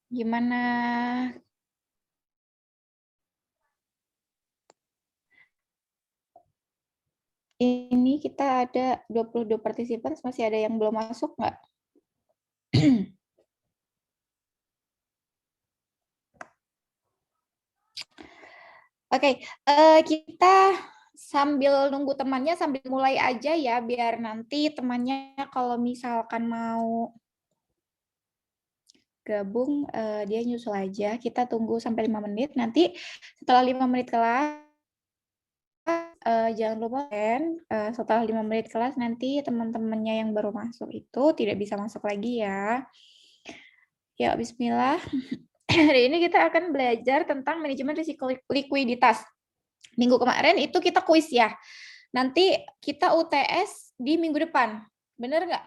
Gimana? Ini kita ada 22 partisipan, masih ada yang belum masuk nggak? Oke, kita sambil nunggu temannya, sambil mulai aja ya, biar nanti temannya kalau misalkan mau gabung, dia nyusul aja. Kita tunggu sampai 5 menit, nanti setelah 5 menit kelas, jangan lupa setelah 5 menit kelas nanti teman-temannya yang baru masuk itu tidak bisa masuk lagi ya. Ya, bismillah. Hari ini kita akan belajar tentang manajemen risiko likuiditas. Minggu kemarin itu kita kuis ya. Nanti kita UTS di minggu depan. Bener nggak?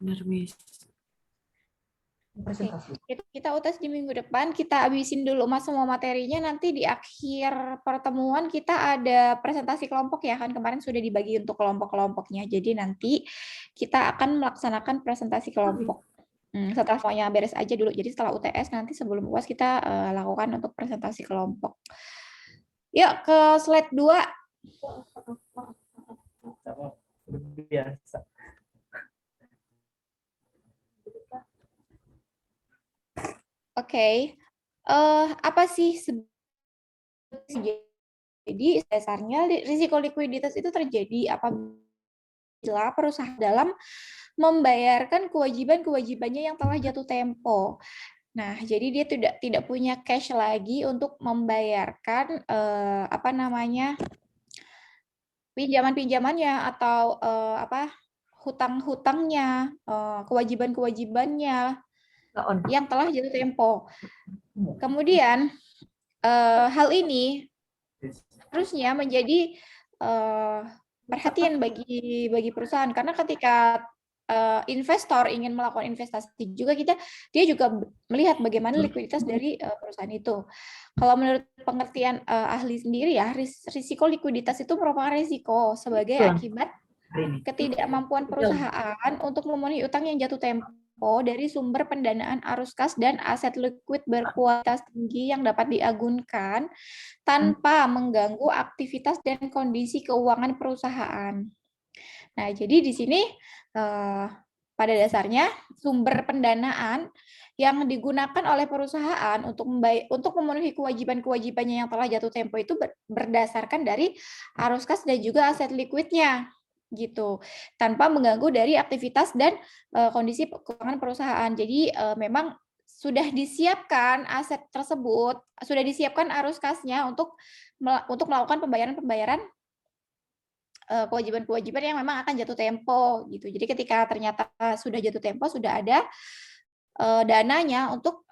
Benar, Miss. Oke. Kita UTS di minggu depan, kita habisin dulu semua materinya, nanti di akhir pertemuan kita ada presentasi kelompok ya, kan kemarin sudah dibagi untuk kelompok-kelompoknya, jadi nanti kita akan melaksanakan presentasi kelompok. Setelah semuanya beres aja dulu, jadi setelah UTS nanti sebelum UAS kita lakukan untuk presentasi kelompok. Yuk ke slide 2. Biasa. Oke. Apa sih jadi dasarnya risiko likuiditas itu terjadi apabila perusahaan dalam membayarkan kewajiban-kewajibannya yang telah jatuh tempo. Nah, jadi dia tidak punya cash lagi untuk membayarkan pinjaman-pinjamannya atau hutang-hutangnya, kewajiban-kewajibannya yang telah jatuh tempo. Kemudian hal ini harusnya menjadi perhatian bagi perusahaan, karena ketika investor ingin melakukan investasi juga dia juga melihat bagaimana likuiditas dari perusahaan itu. Kalau menurut pengertian ahli sendiri ya, risiko likuiditas itu merupakan risiko sebagai akibat ketidakmampuan perusahaan untuk memenuhi utang yang jatuh tempo dari sumber pendanaan arus kas dan aset likuid berkualitas tinggi yang dapat diagunkan tanpa mengganggu aktivitas dan kondisi keuangan perusahaan. Nah, jadi di sini pada dasarnya sumber pendanaan yang digunakan oleh perusahaan untuk memenuhi kewajiban-kewajibannya yang telah jatuh tempo itu berdasarkan dari arus kas dan juga aset likuidnya gitu, tanpa mengganggu dari aktivitas dan kondisi keuangan perusahaan. Jadi memang sudah disiapkan aset tersebut, sudah disiapkan arus kasnya untuk melakukan pembayaran-pembayaran kewajiban-kewajiban yang memang akan jatuh tempo gitu. Jadi ketika ternyata sudah jatuh tempo, sudah ada dananya untuk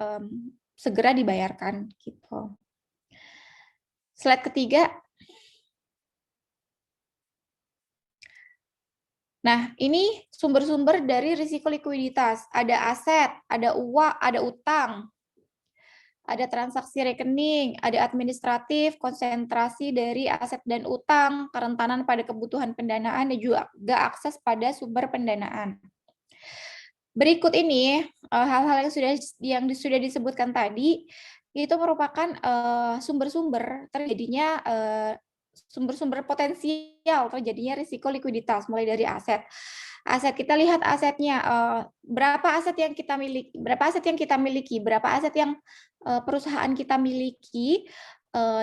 segera dibayarkan gitu. Slide ketiga. Nah, ini sumber-sumber dari risiko likuiditas. Ada aset, ada uang, ada utang, ada transaksi rekening, ada administratif, konsentrasi dari aset dan utang, kerentanan pada kebutuhan pendanaan, dan juga akses pada sumber pendanaan. Berikut ini hal-hal yang sudah disebutkan tadi itu merupakan sumber-sumber terjadinya sumber-sumber potensial terjadinya risiko likuiditas, mulai dari aset. Aset, kita lihat asetnya, berapa aset yang kita miliki, berapa aset yang perusahaan kita miliki,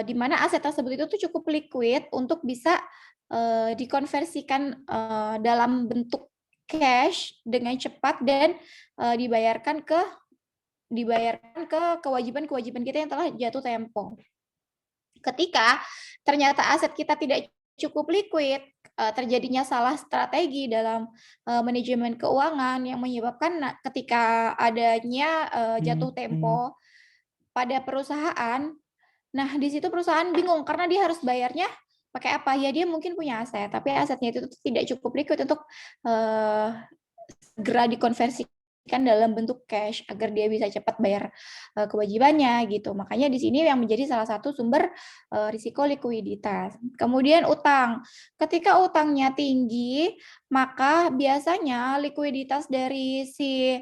di mana aset tersebut itu tuh cukup liquid untuk bisa dikonversikan dalam bentuk cash dengan cepat dan dibayarkan ke kewajiban-kewajiban kita yang telah jatuh tempo. Ketika ternyata aset kita tidak cukup liquid, terjadinya salah strategi dalam manajemen keuangan yang menyebabkan ketika adanya jatuh tempo pada perusahaan, nah di situ perusahaan bingung karena dia harus bayarnya pakai apa? Ya dia mungkin punya aset, tapi asetnya itu tidak cukup liquid untuk segera dikonversikan dalam bentuk cash agar dia bisa cepat bayar kewajibannya gitu. Makanya di sini yang menjadi salah satu sumber risiko likuiditas. Kemudian utang. Ketika utangnya tinggi, maka biasanya likuiditas dari si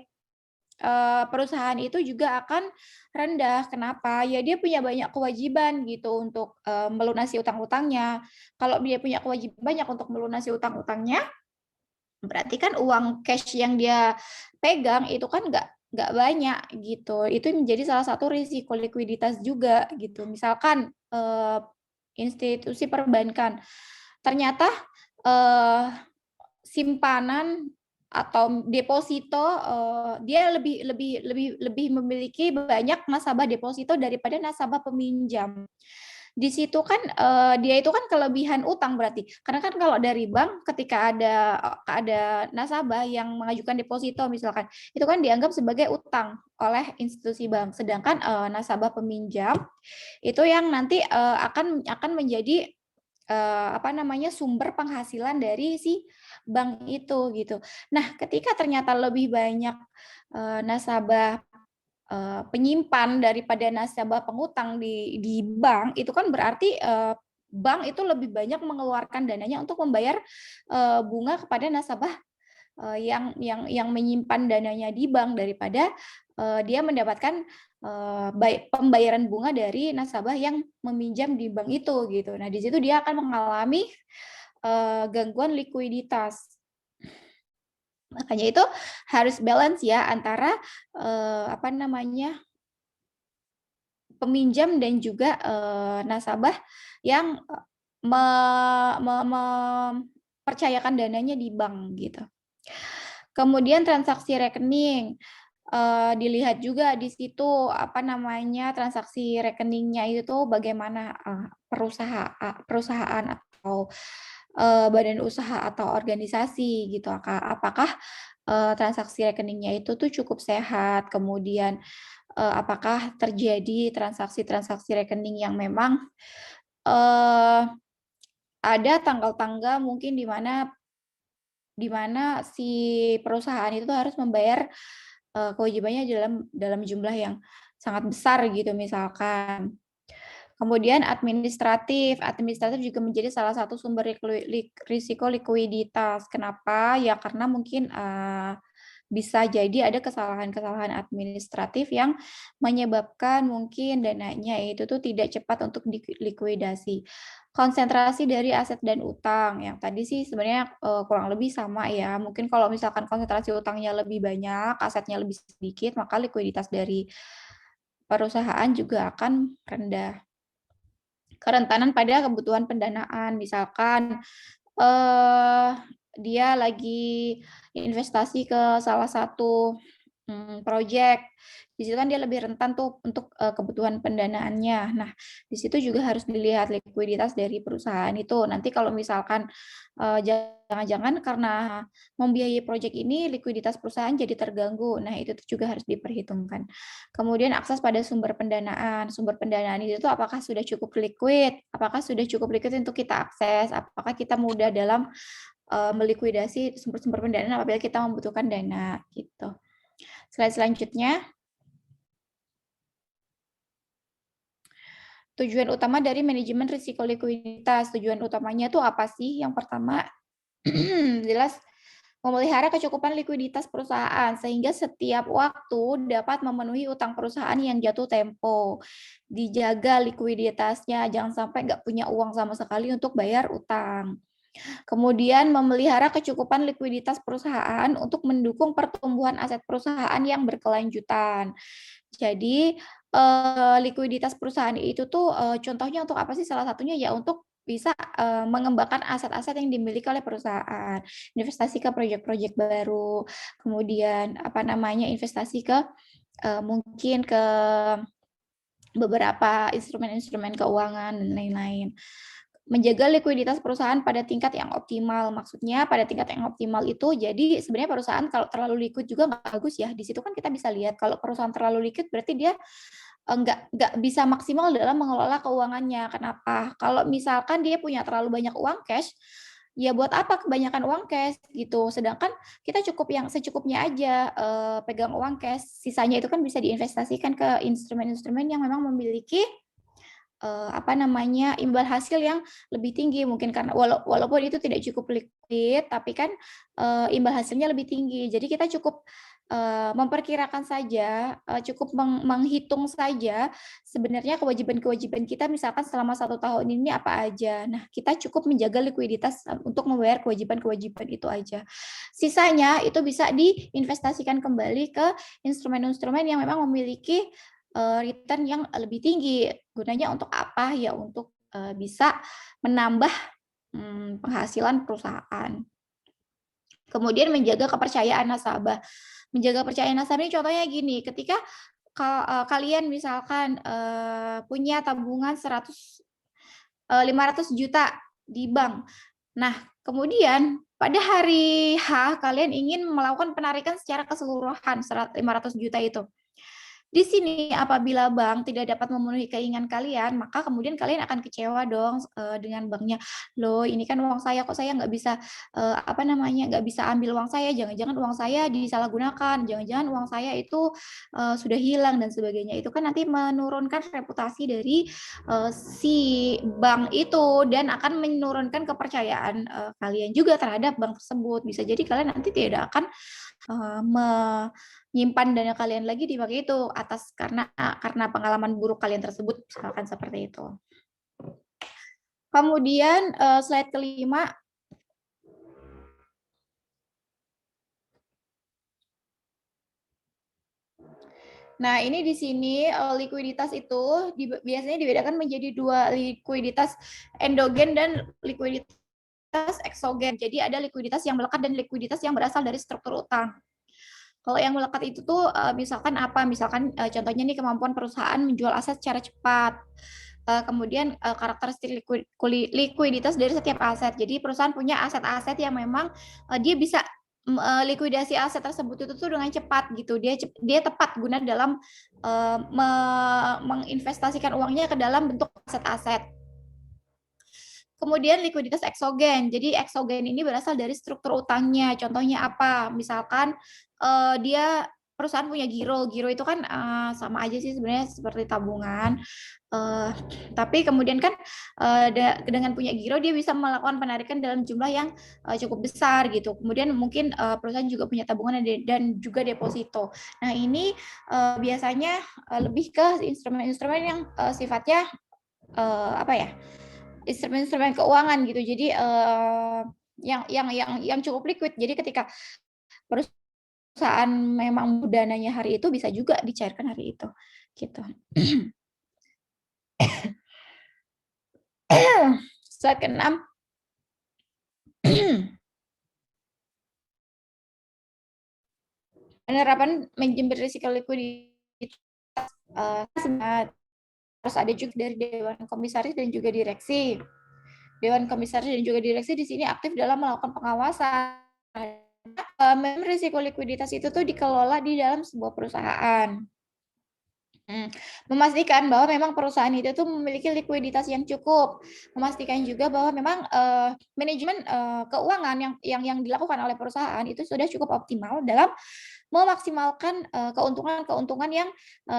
perusahaan itu juga akan rendah. Kenapa? Ya dia punya banyak kewajiban gitu untuk melunasi utang-utangnya. Kalau dia punya kewajiban banyak untuk melunasi utang-utangnya, berarti kan uang cash yang dia pegang itu kan nggak banyak gitu. Itu menjadi salah satu risiko likuiditas juga gitu. Misalkan institusi perbankan ternyata simpanan atau deposito dia lebih memiliki banyak nasabah deposito daripada nasabah peminjam. Di situ kan dia itu kan kelebihan utang berarti. Karena kan kalau dari bank ketika ada nasabah yang mengajukan deposito misalkan, itu kan dianggap sebagai utang oleh institusi bank. Sedangkan nasabah peminjam itu yang nanti akan menjadi sumber penghasilan dari si bank itu gitu. Nah, ketika ternyata lebih banyak nasabah penyimpan daripada nasabah pengutang di bank, itu kan berarti bank itu lebih banyak mengeluarkan dananya untuk membayar bunga kepada nasabah yang menyimpan dananya di bank daripada dia mendapatkan pembayaran bunga dari nasabah yang meminjam di bank itu gitu. Nah, di situ dia akan mengalami gangguan likuiditas. Makanya itu harus balance ya antara peminjam dan juga nasabah yang mempercayakan dananya di bank gitu. Kemudian transaksi rekening dilihat juga di situ transaksi rekeningnya itu bagaimana perusahaan atau badan usaha atau organisasi gitu. Apakah transaksi rekeningnya itu tuh cukup sehat, kemudian apakah terjadi transaksi-transaksi rekening yang memang ada tanggal-tanggal mungkin di mana si perusahaan itu harus membayar kewajibannya dalam jumlah yang sangat besar gitu misalkan. Kemudian administratif juga menjadi salah satu sumber risiko likuiditas. Kenapa? Ya karena mungkin bisa jadi ada kesalahan-kesalahan administratif yang menyebabkan mungkin dananya itu tuh tidak cepat untuk dilikuidasi. Konsentrasi dari aset dan utang, yang tadi sih sebenarnya kurang lebih sama ya. Mungkin kalau misalkan konsentrasi utangnya lebih banyak, asetnya lebih sedikit, maka likuiditas dari perusahaan juga akan rendah. Kerentanan pada kebutuhan pendanaan, misalkan dia lagi investasi ke salah satu proyek, di situ kan dia lebih rentan tuh untuk kebutuhan pendanaannya. Nah, di situ juga harus dilihat likuiditas dari perusahaan itu. Nanti kalau misalkan jangan-jangan karena membiayai proyek ini likuiditas perusahaan jadi terganggu. Nah, itu tuh juga harus diperhitungkan. Kemudian akses pada sumber pendanaan. Sumber pendanaan itu apakah sudah cukup liquid? Apakah sudah cukup liquid untuk kita akses? Apakah kita mudah dalam melikuidasi sumber-sumber pendanaan apabila kita membutuhkan dana gitu. Slide selanjutnya. Tujuan utama dari manajemen risiko likuiditas. Tujuan utamanya itu apa sih? Yang pertama, jelas memelihara kecukupan likuiditas perusahaan sehingga setiap waktu dapat memenuhi utang perusahaan yang jatuh tempo. Dijaga likuiditasnya, jangan sampai nggak punya uang sama sekali untuk bayar utang. Kemudian memelihara kecukupan likuiditas perusahaan untuk mendukung pertumbuhan aset perusahaan yang berkelanjutan. Jadi likuiditas perusahaan itu tuh contohnya untuk apa sih? Salah satunya ya untuk bisa mengembangkan aset-aset yang dimiliki oleh perusahaan, investasi ke proyek-proyek baru, kemudian investasi ke mungkin ke beberapa instrumen-instrumen keuangan dan lain-lain. Menjaga likuiditas perusahaan pada tingkat yang optimal. Maksudnya pada tingkat yang optimal itu jadi sebenarnya perusahaan kalau terlalu liquid juga nggak bagus ya. Di situ kan kita bisa lihat kalau perusahaan terlalu liquid berarti dia nggak bisa maksimal dalam mengelola keuangannya. Kenapa? Kalau misalkan dia punya terlalu banyak uang cash, ya buat apa kebanyakan uang cash gitu. Sedangkan kita cukup yang secukupnya aja pegang uang cash. Sisanya itu kan bisa diinvestasikan ke instrumen-instrumen yang memang memiliki imbal hasil yang lebih tinggi, mungkin karena walaupun itu tidak cukup liquid, tapi kan imbal hasilnya lebih tinggi. Jadi kita cukup memperkirakan saja, cukup menghitung saja sebenarnya kewajiban-kewajiban kita misalkan selama 1 tahun ini apa aja. Nah, kita cukup menjaga likuiditas untuk membayar kewajiban-kewajiban itu aja. Sisanya itu bisa diinvestasikan kembali ke instrumen-instrumen yang memang memiliki return yang lebih tinggi. Gunanya untuk apa? Ya untuk bisa menambah penghasilan perusahaan. Kemudian menjaga kepercayaan nasabah. Menjaga kepercayaan nasabah ini contohnya gini, ketika kalian misalkan punya tabungan 500 juta di bank. Nah, kemudian pada hari H kalian ingin melakukan penarikan secara keseluruhan 500 juta itu. Di sini apabila bank tidak dapat memenuhi keinginan kalian, maka kemudian kalian akan kecewa dong dengan banknya. Loh, ini kan uang saya, kok saya nggak bisa nggak bisa ambil uang saya, jangan-jangan uang saya disalahgunakan, jangan-jangan uang saya itu sudah hilang dan sebagainya. Itu kan nanti menurunkan reputasi dari si bank itu dan akan menurunkan kepercayaan kalian juga terhadap bank tersebut. Bisa jadi kalian nanti tidak akan menyimpan dana kalian lagi di bank itu karena pengalaman buruk kalian tersebut, misalkan seperti itu. Kemudian slide kelima. Nah, ini di sini likuiditas itu biasanya dibedakan menjadi 2, likuiditas endogen dan likuiditas eksogen. Jadi ada likuiditas yang melekat dan likuiditas yang berasal dari struktur utang. Kalau yang melekat itu tuh misalkan apa? Misalkan contohnya nih kemampuan perusahaan menjual aset secara cepat. Kemudian karakteristik likuiditas dari setiap aset. Jadi perusahaan punya aset-aset yang memang dia bisa likuidasi aset tersebut itu tuh dengan cepat gitu. Dia tepat guna dalam menginvestasikan uangnya ke dalam bentuk aset-aset. Kemudian likuiditas eksogen. Jadi eksogen ini berasal dari struktur utangnya. Contohnya apa? Misalkan dia perusahaan punya giro. Giro itu kan sama aja sih sebenarnya seperti tabungan. Tapi kemudian kan dengan punya giro dia bisa melakukan penarikan dalam jumlah yang cukup besar gitu. Kemudian mungkin perusahaan juga punya tabungan dan juga deposito. Nah ini biasanya lebih ke instrumen-instrumen yang sifatnya instrumen-instrumen keuangan gitu. Jadi yang cukup liquid. Jadi ketika perusahaan memang dananya hari itu bisa juga dicairkan hari itu gitu. Slide ke-6. Penerapan manajemen risiko likuiditas harus ada juga dari Dewan Komisaris dan juga direksi. Dewan Komisaris dan juga direksi di sini aktif dalam melakukan pengawasan. Manajemen risiko likuiditas itu tuh dikelola di dalam sebuah perusahaan. Memastikan bahwa memang perusahaan itu tuh memiliki likuiditas yang cukup. Memastikan juga bahwa memang manajemen keuangan yang dilakukan oleh perusahaan itu sudah cukup optimal dalam memaksimalkan keuntungan-keuntungan yang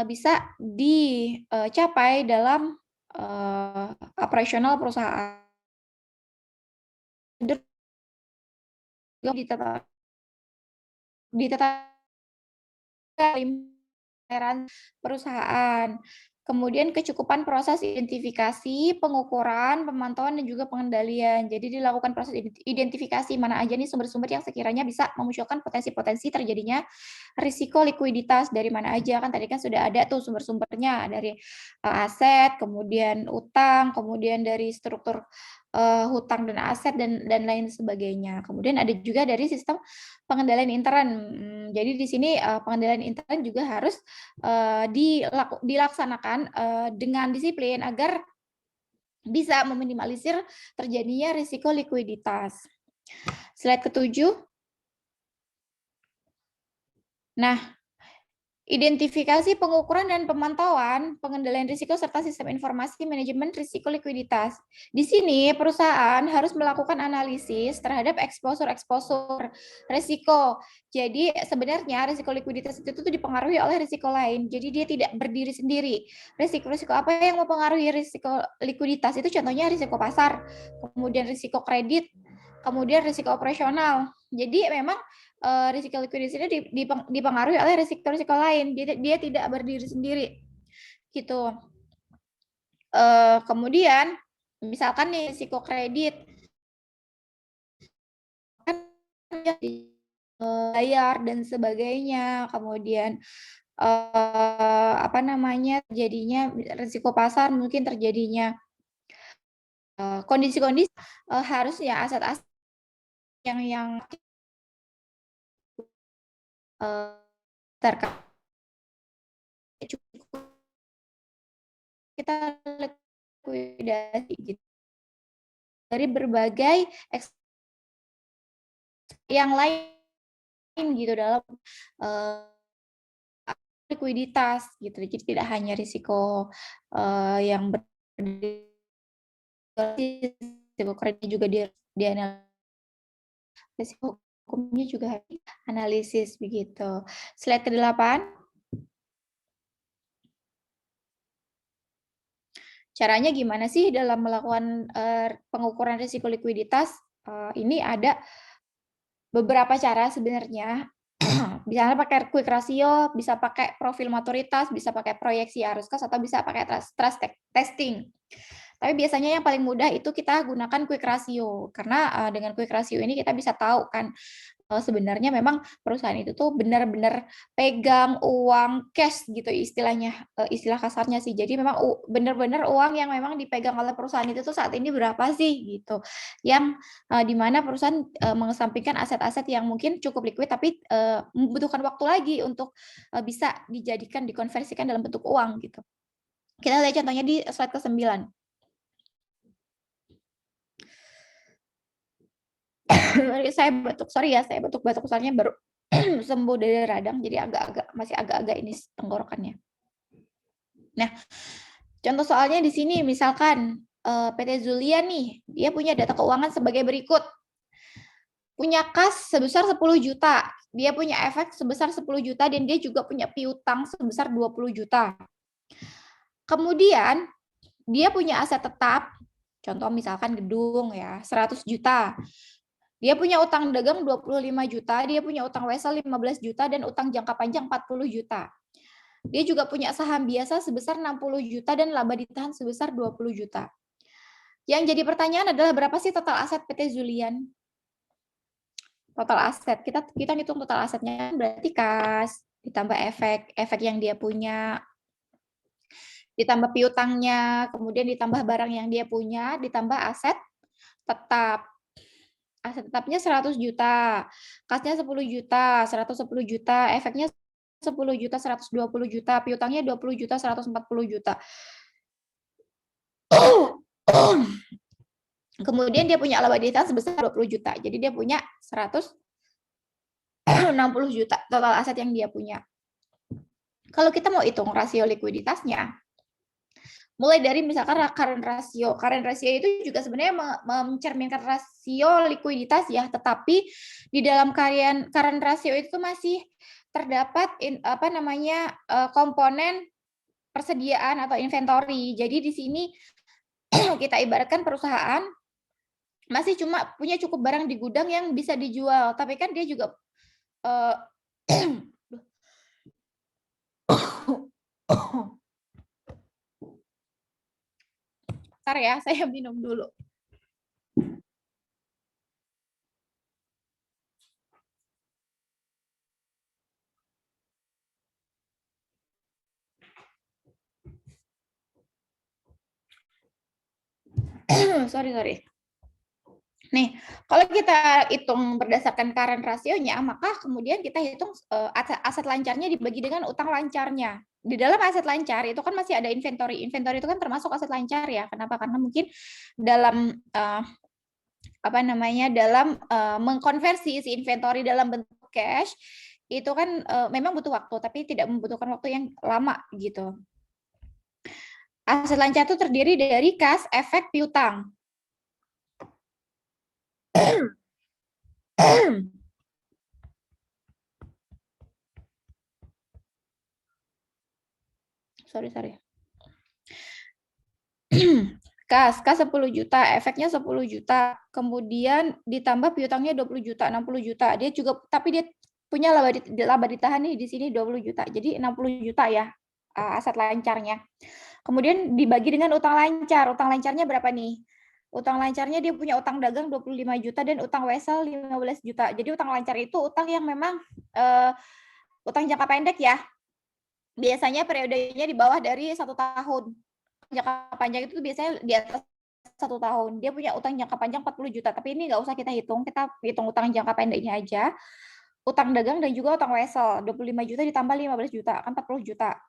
bisa dicapai dalam operasional perusahaan. Ditetapkan perusahaan. Kemudian kecukupan proses identifikasi, pengukuran, pemantauan, dan juga pengendalian. Jadi dilakukan proses identifikasi mana aja nih sumber-sumber yang sekiranya bisa memunculkan potensi-potensi terjadinya risiko likuiditas dari mana aja. Kan tadi kan sudah ada tuh sumber-sumbernya dari aset, kemudian utang, kemudian dari struktur hutang dan aset dan lain sebagainya. Kemudian ada juga dari sistem pengendalian intern. Jadi di sini pengendalian intern juga harus dilaksanakan dengan disiplin agar bisa meminimalisir terjadinya risiko likuiditas. Slide ke-7. Nah, Identifikasi, pengukuran, dan pemantauan pengendalian risiko serta sistem informasi manajemen risiko likuiditas. Di sini perusahaan harus melakukan analisis terhadap eksposur risiko. Jadi sebenarnya risiko likuiditas itu tuh dipengaruhi oleh risiko lain. Jadi dia tidak berdiri sendiri. Risiko-risiko apa yang mempengaruhi risiko likuiditas itu contohnya risiko pasar, kemudian risiko kredit, kemudian risiko operasional. Jadi memang risiko likuiditas ini dipengaruhi oleh risiko-risiko lain. Dia tidak berdiri sendiri. Gitu. Kemudian misalkan nih risiko kredit kan bayar dan sebagainya. Kemudian apa namanya? Jadinya risiko pasar mungkin terjadinya kondisi-kondisi harusnya aset-aset yang terkait kita likuidasi gitu dari berbagai yang lain gitu dalam likuiditas gitu. Jadi tidak hanya risiko yang risiko kredit juga dianalisis, risiko hukumnya juga harus analisis begitu. Slide ke-8. Caranya gimana sih dalam melakukan pengukuran risiko likuiditas? Ini ada beberapa cara sebenarnya. Bisa pakai quick ratio, bisa pakai profil maturitas, bisa pakai proyeksi arus kas, atau bisa pakai stress testing. Tapi biasanya yang paling mudah itu kita gunakan quick ratio, karena dengan quick ratio ini kita bisa tahu kan sebenarnya memang perusahaan itu tuh benar-benar pegang uang cash gitu istilahnya, istilah kasarnya sih. Jadi memang benar-benar uang yang memang dipegang oleh perusahaan itu tuh saat ini berapa sih gitu. Yang di mana perusahaan mengesampingkan aset-aset yang mungkin cukup liquid tapi membutuhkan waktu lagi untuk bisa dijadikan dikonversikan dalam bentuk uang gitu. Kita lihat contohnya di slide ke-9. Saya batuk, sorry ya, saya batuk-batuk soalnya baru sembuh dari radang, jadi masih agak-agak ini tenggorokannya. Nah, contoh soalnya di sini misalkan PT Zulian nih, dia punya data keuangan sebagai berikut. Punya kas sebesar 10 juta, dia punya efek sebesar 10 juta, dan dia juga punya piutang sebesar 20 juta. Kemudian, dia punya aset tetap, contoh misalkan gedung ya, 100 juta. Dia punya utang dagang 25 juta, dia punya utang wesel 15 juta, dan utang jangka panjang 40 juta. Dia juga punya saham biasa sebesar 60 juta dan laba ditahan sebesar 20 juta. Yang jadi pertanyaan adalah berapa sih total aset PT Zulian? Total aset, kita hitung total asetnya berarti kas, ditambah efek yang dia punya, ditambah piutangnya, kemudian ditambah barang yang dia punya, ditambah aset tetap. Aset tetapnya 100 juta, kasnya 10 juta, 110 juta, efeknya 10 juta, 120 juta, piutangnya 20 juta, 140 juta. Kemudian dia punya laba ditahan sebesar 20 juta. Jadi dia punya 160 juta total aset yang dia punya. Kalau kita mau hitung rasio likuiditasnya, mulai dari misalkan current ratio. Current ratio itu juga sebenarnya mencerminkan rasio likuiditas ya, tetapi di dalam current ratio itu masih terdapat komponen persediaan atau inventory. Jadi di sini kita ibaratkan perusahaan masih cuma punya cukup barang di gudang yang bisa dijual, tapi kan dia juga Bentar ya, saya minum dulu. sorry. Nih, kalau kita hitung berdasarkan current rasionya, maka kemudian kita hitung aset lancarnya dibagi dengan utang lancarnya. Di dalam aset lancar itu kan masih ada inventory. Inventory itu kan termasuk aset lancar ya. Kenapa? Karena mungkin dalam dalam mengkonversi si inventory dalam bentuk cash itu kan memang butuh waktu, tapi tidak membutuhkan waktu yang lama gitu. Aset lancar itu terdiri dari kas, efek, piutang. Sorry. Kas 10 juta, efeknya 10 juta, kemudian ditambah piutangnya 20 juta, 60 juta. Dia juga, tapi dia punya laba ditahan nih di sini 20 juta. Jadi 60 juta ya aset lancarnya. Kemudian dibagi dengan utang lancar. Utang lancarnya berapa nih? Utang lancarnya dia punya utang dagang 25 juta dan utang wesel 15 juta. Jadi utang lancar itu utang yang memang utang jangka pendek ya. Biasanya periodenya di bawah dari 1 tahun. Jangka panjang itu biasanya di atas 1 tahun. Dia punya utang jangka panjang 40 juta, tapi ini nggak usah kita hitung utang jangka pendeknya aja. Utang dagang dan juga utang wesel, 25 juta ditambah 15 juta, kan 40 juta.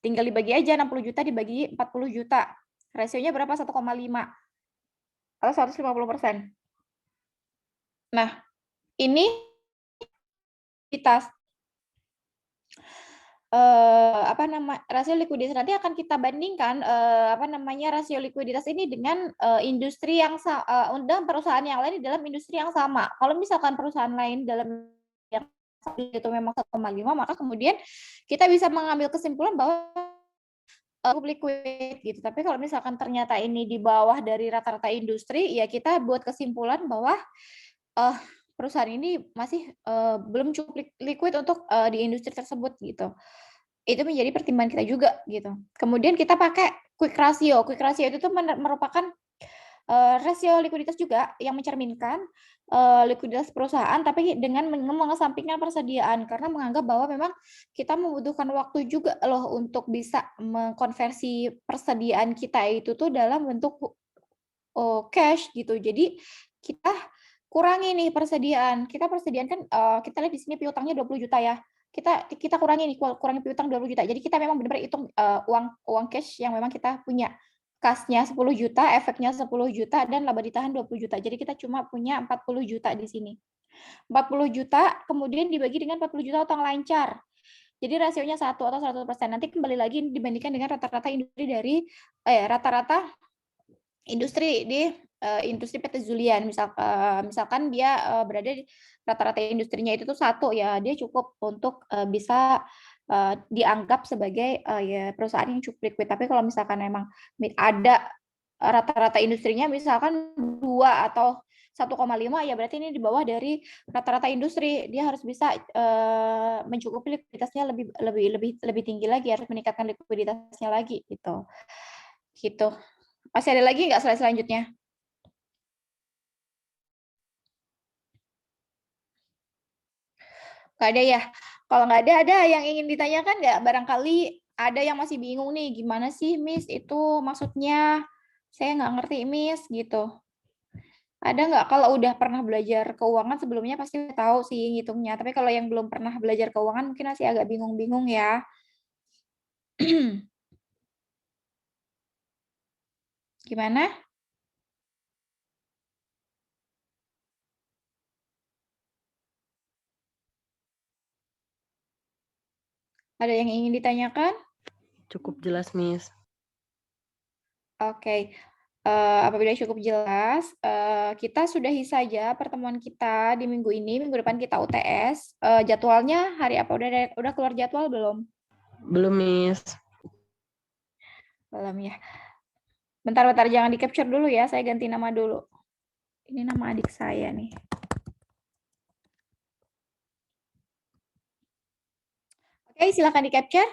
Tinggal dibagi aja, 60 juta dibagi 40 juta. Rasionya berapa? 1,5 atau 150%. Nah, ini likuiditas. Rasio likuiditas nanti akan kita bandingkan rasio likuiditas ini dengan industri yang dan perusahaan yang lain di dalam industri yang sama. Kalau misalkan perusahaan lain dalam yang itu memang 1,5, maka kemudian kita bisa mengambil kesimpulan bahwa cukup liquid gitu. Tapi kalau misalkan ternyata ini di bawah dari rata-rata industri, ya kita buat kesimpulan bahwa perusahaan ini masih belum cukup liquid untuk di industri tersebut gitu. Itu menjadi pertimbangan kita juga gitu. Kemudian kita pakai quick ratio. Quick ratio itu tuh merupakan rasio likuiditas juga yang mencerminkan likuiditas perusahaan, tapi dengan mengesampingkan persediaan, karena menganggap bahwa memang kita membutuhkan waktu juga loh untuk bisa mengkonversi persediaan kita itu tuh dalam bentuk cash gitu. Jadi kita kurangi nih persediaan. Kita persediaan kan kita lihat di sini piutangnya 20 juta ya. Kita kurangi nih, kurangi piutang 20 juta. Jadi kita memang benar-benar hitung uang cash yang memang kita punya. Kasnya 10 juta, efeknya 10 juta, dan laba ditahan 20 juta. Jadi kita cuma punya 40 juta di sini. 40 juta kemudian dibagi dengan 40 juta utang lancar. Jadi rasionya 1 atau 100%. Nanti kembali lagi dibandingkan dengan rata-rata industri dari rata-rata industri di industri PT Zulian. Misalkan dia berada di rata-rata industrinya itu tuh 1 ya, dia cukup untuk bisa dianggap sebagai ya perusahaan yang cukup liquid. Tapi kalau misalkan memang ada rata-rata industrinya misalkan 2 atau 1,5, ya berarti ini di bawah dari rata-rata industri. Dia harus bisa mencukupi likuiditasnya lebih tinggi lagi, harus meningkatkan likuiditasnya lagi gitu. Gitu. Masih ada lagi nggak slide selanjutnya? Nggak ada ya? Kalau nggak ada yang ingin ditanyakan nggak? Barangkali ada yang masih bingung nih, gimana sih Miss itu maksudnya? Saya nggak ngerti Miss gitu. Ada nggak? Kalau udah pernah belajar keuangan sebelumnya pasti tahu sih ngitungnya. Tapi kalau yang belum pernah belajar keuangan mungkin masih agak bingung-bingung ya. Gimana? Ada yang ingin ditanyakan? Cukup jelas, Miss. Oke. Apabila cukup jelas, kita sudahi saja pertemuan kita di minggu ini. Minggu depan kita UTS. Jadwalnya hari apa? Udah keluar jadwal belum? Belum, Miss. Belum ya. Bentar, jangan di-capture dulu ya. Saya ganti nama dulu. Ini nama adik saya nih. Oke, silakan di-capture.